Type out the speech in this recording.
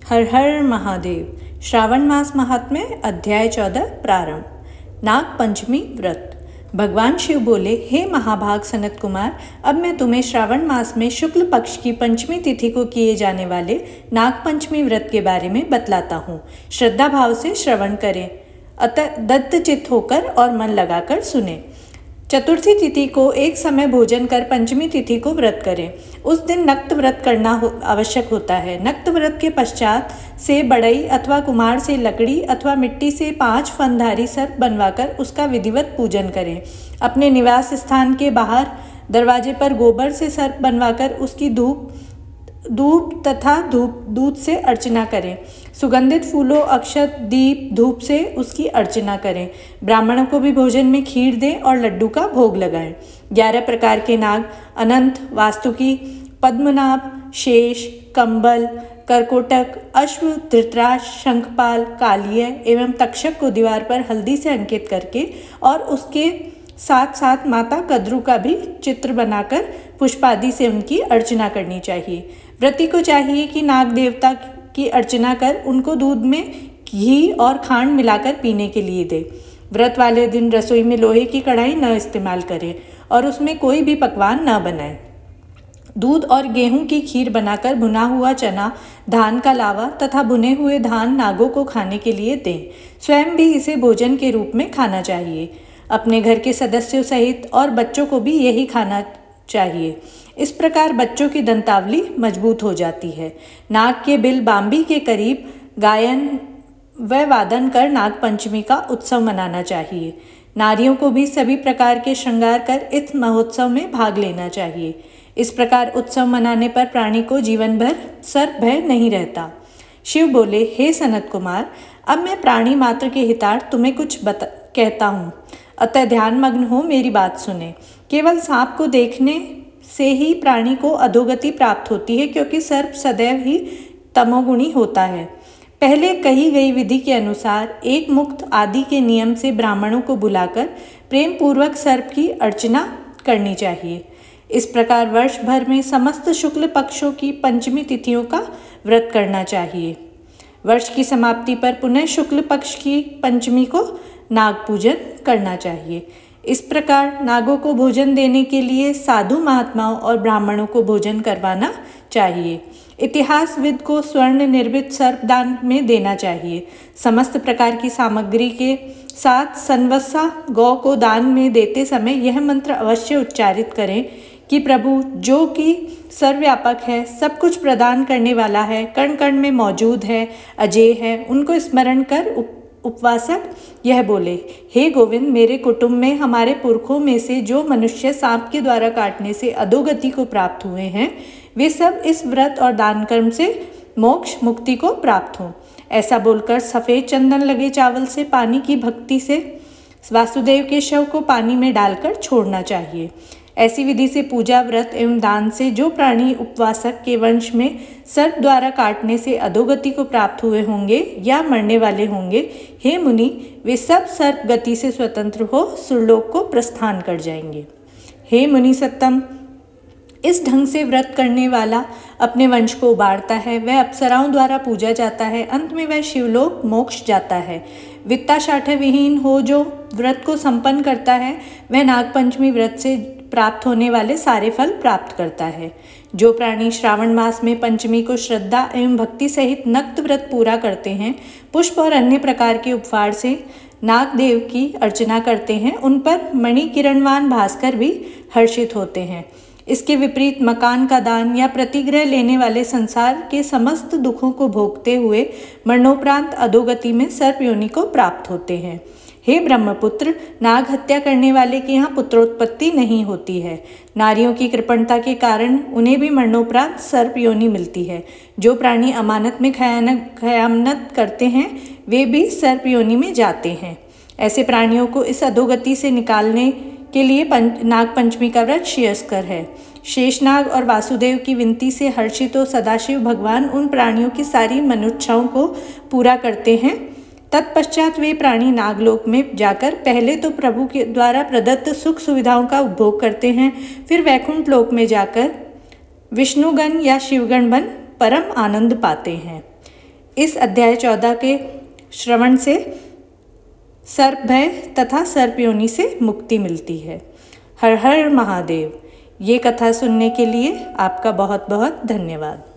हर हर महादेव। श्रावण मास महात्म्य अध्याय 14 प्रारंभ। नाग पंचमी व्रत। भगवान शिव बोले, हे महाभाग सनत कुमार, अब मैं तुम्हें श्रावण मास में शुक्ल पक्ष की पंचमी तिथि को किए जाने वाले नाग पंचमी व्रत के बारे में बतलाता हूँ। श्रद्धा भाव से श्रवण करें, अतः दत्तचित्त होकर और मन लगाकर सुने। चतुर्थी तिथि को एक समय भोजन कर पंचमी तिथि को व्रत करें। उस दिन नक्त व्रत करना आवश्यक होता है। नक्त व्रत के पश्चात से बढ़ई अथवा कुम्हार से लकड़ी अथवा मिट्टी से 5 फनधारी सर्प बनवाकर उसका विधिवत पूजन करें। अपने निवास स्थान के बाहर दरवाजे पर गोबर से सर्प बनवाकर उसकी धूप तथा दूध से अर्चना करें। सुगंधित फूलों, अक्षत, दीप, धूप से उसकी अर्चना करें। ब्राह्मणों को भी भोजन में खीर दें और लड्डू का भोग लगाएं। 11 प्रकार के नाग अनंत, वास्तुकी, पद्मनाभ, शेष, कंबल, करकोटक, अश्व, धृतराज, शंखपाल, कालिय एवं तक्षक को दीवार पर हल्दी से अंकित करके और उसके साथ साथ माता कद्रू का भी चित्र बनाकर पुष्पादि से उनकी अर्चना करनी चाहिए। व्रती को चाहिए कि नाग देवता की अर्चना कर उनको दूध में घी और खांड मिलाकर पीने के लिए दे। व्रत वाले दिन रसोई में लोहे की कढ़ाई न इस्तेमाल करें और उसमें कोई भी पकवान न बनाएं। दूध और गेहूं की खीर बनाकर भुना हुआ चना, धान का लावा तथा भुने हुए धान नागों को खाने के लिए दें। स्वयं भी इसे भोजन के रूप में खाना चाहिए। अपने घर के सदस्यों सहित और बच्चों को भी यही खाना चाहिए। इस प्रकार बच्चों की दंतावली मजबूत हो जाती है। नाग के बिल बांबी के करीब गायन व वादन कर नाग पंचमी का उत्सव मनाना चाहिए। नारियों को भी सभी प्रकार के श्रृंगार कर इस महोत्सव में भाग लेना चाहिए। इस प्रकार उत्सव मनाने पर प्राणी को जीवन भर सर्प भय नहीं रहता। शिव बोले, हे सनत कुमार, अब मैं प्राणी मात्र के हितार्थ तुम्हें कुछ कहता हूँ, अतः ध्यान मग्न हो मेरी बात सुने। केवल सांप को देखने से ही प्राणी को अधोगति प्राप्त होती है, क्योंकि सर्प सदैव ही तमोगुणी होता है। पहले कही गई विधि के अनुसार एक मुक्त आदि के नियम से ब्राह्मणों को बुलाकर प्रेम पूर्वक सर्प की अर्चना करनी चाहिए। इस प्रकार वर्ष भर में समस्त शुक्ल पक्षों की पंचमी तिथियों का व्रत करना चाहिए। वर्ष की समाप्ति पर पुनः शुक्ल पक्ष की पंचमी को नाग पूजन करना चाहिए। इस प्रकार नागों को भोजन देने के लिए साधु महात्माओं और ब्राह्मणों को भोजन करवाना चाहिए। इतिहासविद को स्वर्ण निर्मित सर्पदान में देना चाहिए। समस्त प्रकार की सामग्री के साथ सनवत्सा गौ को दान में देते समय यह मंत्र अवश्य उच्चारित करें कि प्रभु जो कि सर्वव्यापक है, सब कुछ प्रदान करने वाला है, कण कण में मौजूद है, अजेय है, उनको स्मरण कर उपवासक यह बोले, हे गोविंद, मेरे कुटुंब में हमारे पुरखों में से जो मनुष्य सांप के द्वारा काटने से अधोगति को प्राप्त हुए हैं, वे सब इस व्रत और दान कर्म से मोक्ष मुक्ति को प्राप्त हों। ऐसा बोलकर सफ़ेद चंदन लगे चावल से पानी की भक्ति से वासुदेव के शव को पानी में डालकर छोड़ना चाहिए। ऐसी विधि से पूजा, व्रत एवं दान से जो प्राणी उपवासक के वंश में सर्प द्वारा काटने से अधोगति को प्राप्त हुए होंगे या मरने वाले होंगे, हे मुनि, वे सब सर्प गति से स्वतंत्र हो सुरलोक को प्रस्थान कर जाएंगे। हे मुनि सत्तम, इस ढंग से व्रत करने वाला अपने वंश को उबारता है, वह अप्सराओं द्वारा पूजा जाता है, अंत में वह शिवलोक मोक्ष जाता है। वित्ता शाठ विहीन हो जो व्रत को संपन्न करता है, वह नागपंचमी व्रत से प्राप्त होने वाले सारे फल प्राप्त करता है। जो प्राणी श्रावण मास में पंचमी को श्रद्धा एवं भक्ति सहित नक्त व्रत पूरा करते हैं, पुष्प और अन्य प्रकार के उपहार से नाग देव की अर्चना करते हैं, उन पर मणि किरणवान भास्कर भी हर्षित होते हैं। इसके विपरीत मकान का दान या प्रतिग्रह लेने वाले संसार के समस्त दुखों को भोगते हुए मरणोपरांत अधोगति में सर्प योनि को प्राप्त होते हैं। हे ब्रह्मपुत्र, नाग हत्या करने वाले के यहाँ पुत्रोत्पत्ति नहीं होती है। नारियों की कृपणता के कारण उन्हें भी मरणोपरांत सर्प योनि मिलती है। जो प्राणी अमानत में खयानत करते हैं, वे भी सर्प योनि में जाते हैं। ऐसे प्राणियों को इस अधोगति से निकालने के लिए नाग पंचमी का व्रत श्रेयस्कर है। शेषनाग और वासुदेव की विनती से हर्षित हो सदाशिव भगवान उन प्राणियों की सारी मनुच्छाओं को पूरा करते हैं। तत्पश्चात वे प्राणी नागलोक में जाकर पहले तो प्रभु के द्वारा प्रदत्त सुख सुविधाओं का उपभोग करते हैं, फिर वैकुंठ लोक में जाकर विष्णुगण या शिवगण बन परम आनंद पाते हैं। इस अध्याय 14 के श्रवण से सर्प भय तथा सर्प योनि से मुक्ति मिलती है। हर हर महादेव। ये कथा सुनने के लिए आपका बहुत बहुत धन्यवाद।